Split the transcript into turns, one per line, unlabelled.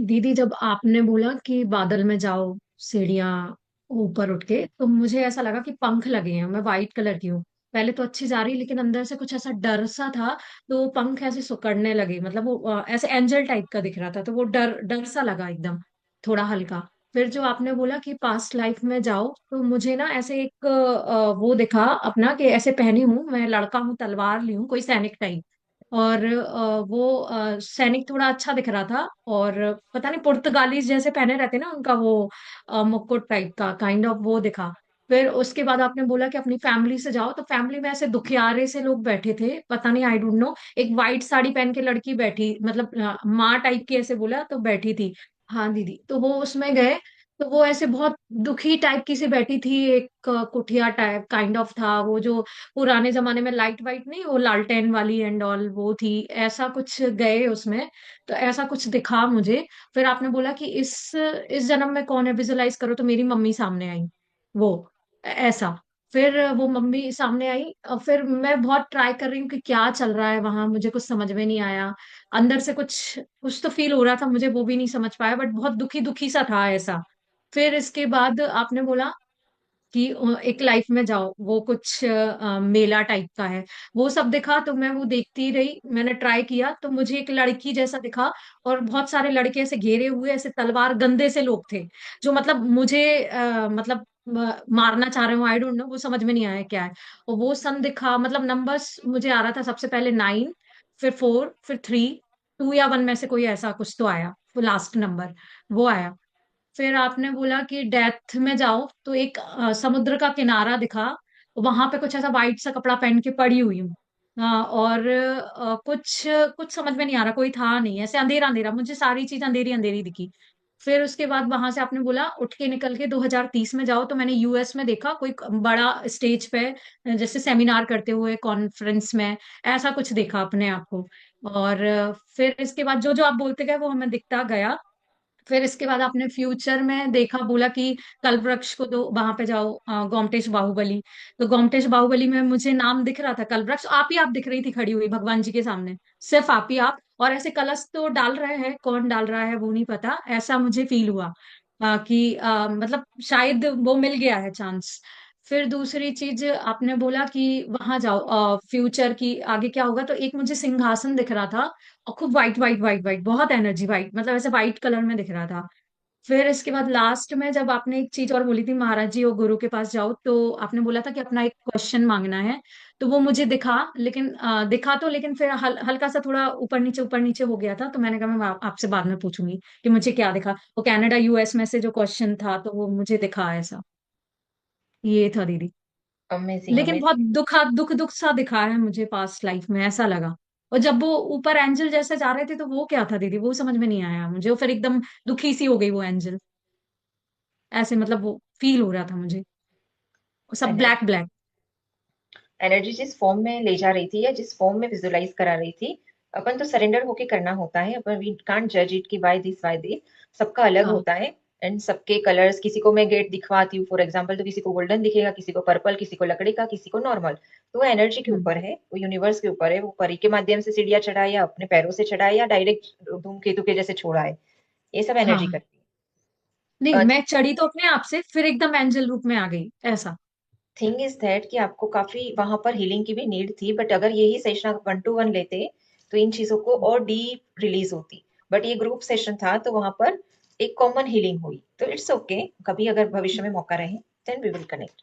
दीदी, जब आपने बोला कि बादल में जाओ सीढ़ियां ऊपर उठ के, तो मुझे ऐसा लगा कि पंख लगे हैं। मैं वाइट कलर की हूँ। पहले तो अच्छी जा रही, लेकिन अंदर से कुछ ऐसा डर सा था। तो वो पंख ऐसे सिकुड़ने लगे, मतलब वो ऐसे एंजल टाइप का दिख रहा था, तो वो डर डर सा लगा एकदम, थोड़ा हल्का। फिर जो आपने बोला कि पास्ट लाइफ में जाओ, तो मुझे ना ऐसे एक वो दिखा अपना, कि ऐसे पहनी हूँ मैं, लड़का हूँ, तलवार ली हूँ, कोई सैनिक टाइप। और वो सैनिक थोड़ा अच्छा दिख रहा था। और पता नहीं, पुर्तगाली जैसे पहने रहते ना, उनका वो मुकुट टाइप का काइंड ऑफ वो दिखा। फिर उसके बाद आपने बोला कि अपनी फैमिली से जाओ, तो फैमिली में ऐसे दुखियारे से लोग बैठे थे, पता नहीं, आई डोंट नो। एक वाइट साड़ी पहन के लड़की बैठी, मतलब माँ टाइप की, ऐसे बोला तो बैठी थी। हाँ दीदी, तो वो उसमें गए। तो वो ऐसे बहुत दुखी टाइप की सी बैठी थी, एक कुठिया टाइप काइंड ऑफ था वो, जो पुराने जमाने में लाइट वाइट नहीं, वो लालटेन वाली एंड ऑल वो थी, ऐसा कुछ गए उसमें। तो ऐसा कुछ दिखा मुझे। फिर आपने बोला कि इस जन्म में कौन है, विजुलाइज करो, तो मेरी मम्मी सामने आई, वो ऐसा। फिर वो मम्मी सामने आई, और फिर मैं बहुत ट्राई कर रही हूँ कि क्या चल रहा है वहां, मुझे कुछ समझ में नहीं आया। अंदर से कुछ कुछ तो फील हो रहा था मुझे, वो भी नहीं समझ पाया, बट बहुत दुखी दुखी सा था ऐसा। फिर इसके बाद आपने बोला कि एक लाइफ में जाओ, वो कुछ मेला टाइप का है, वो सब दिखा। तो मैं वो देखती रही, मैंने ट्राई किया, तो मुझे एक लड़की जैसा दिखा। और बहुत सारे लड़के ऐसे घेरे हुए, ऐसे तलवार गंदे से लोग थे, जो मतलब मुझे मतलब मारना चाह रहे हो, आई डोंट नो, वो समझ में नहीं आया क्या है। और वो सन दिखा, मतलब नंबर्स मुझे आ रहा था, सबसे पहले 9, फिर 4, फिर 3, 2 या 1 में से कोई ऐसा कुछ तो आया, वो लास्ट नंबर वो आया। फिर आपने बोला कि डेथ में जाओ, तो एक समुद्र का किनारा दिखा। वहां पे कुछ ऐसा वाइट सा कपड़ा पहन के पड़ी हुई हूँ। और कुछ कुछ समझ में नहीं आ रहा, कोई था नहीं, ऐसे अंधेरा अंधेरा, मुझे सारी चीज अंधेरी अंधेरी दिखी। फिर उसके बाद वहां से आपने बोला उठ के निकल के 2030 में जाओ, तो मैंने यूएस में देखा कोई बड़ा स्टेज पे, जैसे सेमिनार करते हुए कॉन्फ्रेंस में, ऐसा कुछ देखा अपने आप को। और फिर इसके बाद जो जो आप बोलते गए वो हमें दिखता गया। फिर इसके बाद आपने फ्यूचर में देखा, बोला कि कल्प वृक्ष को दो, वहां पे जाओ, गोमटेश बाहुबली। तो गोमटेश बाहुबली में मुझे नाम दिख रहा था, कल्प वृक्ष आप दिख रही थी खड़ी हुई भगवान जी के सामने, सिर्फ आप ही आप। और ऐसे कलश तो डाल रहे हैं, कौन डाल रहा है वो नहीं पता, ऐसा मुझे फील हुआ। कि मतलब शायद वो मिल गया है चांस। फिर दूसरी चीज आपने बोला कि वहां जाओ, फ्यूचर की आगे क्या होगा, तो एक मुझे सिंहासन दिख रहा था। और खूब वाइट वाइट वाइट वाइट, बहुत एनर्जी वाइट, मतलब ऐसे वाइट कलर में दिख रहा था। फिर इसके बाद लास्ट में जब आपने एक चीज और बोली थी, महाराज जी और गुरु के पास जाओ, तो आपने बोला था कि अपना एक क्वेश्चन मांगना है। तो वो मुझे दिखा, लेकिन दिखा तो, लेकिन फिर हल्का सा थोड़ा ऊपर नीचे हो गया था। तो मैंने कहा मैं आपसे बाद में पूछूंगी कि मुझे क्या दिखा। वो कनाडा यूएस में से जो क्वेश्चन था, तो वो मुझे दिखा ऐसा। ये था दीदी।
अमेजिंग
लेकिन बहुत
अमेजिंग।
दुख दुख सा दिखा है मुझे, पास्ट लाइफ में ऐसा लगा। और जब वो ऊपर एंजल जैसे जा रहे थे, तो वो क्या था दीदी, वो समझ में नहीं आया मुझे। वो फिर एकदम दुखी सी हो गई वो एंजल, ऐसे मतलब वो फील हो रहा था मुझे, वो सब ब्लैक
एनर्जी
ब्लैक।
एनर्जी जिस फॉर्म में ले जा रही थी या जिस फॉर्म में विजुलाइज करा रही थी, अपन तो सरेंडर होके करना होता है। अपन वी कांट जज इट कि वाई दिस सबका अलग
हाँ
होता है। एंड सबके कलर्स, किसी को मैं गेट दिखवाती हूँ फॉर एग्जाम्पल, तो किसी को गोल्डन दिखेगा, किसी को पर्पल, किसी को लकड़ी का, किसी को नॉर्मल। तो वो एनर्जी के
हम्म
ऊपर है, वो यूनिवर्स के ऊपर है, वो परी के माध्यम से सीढ़ियां चढ़ाए या अपने पैरों से चढ़ाए या डायरेक्ट धूमकेतु के जैसे छोड़ा है। ये सब एनर्जी
हाँ।
करती
नहीं,
है।
मैं चढ़ी तो अपने आप से, फिर एकदम एंजल रूप में आ गई ऐसा।
थिंग इज दैट कि आपको काफी वहां पर हीलिंग की भी नीड थी, बट अगर यही सेशन आप 1 to 1 लेते तो इन चीजों को और डीप रिलीज होती। बट ये ग्रुप सेशन था तो वहां पर एक कॉमन हीलिंग हुई, तो इट्स ओके। कभी अगर भविष्य में मौका रहे देन वी विल कनेक्ट।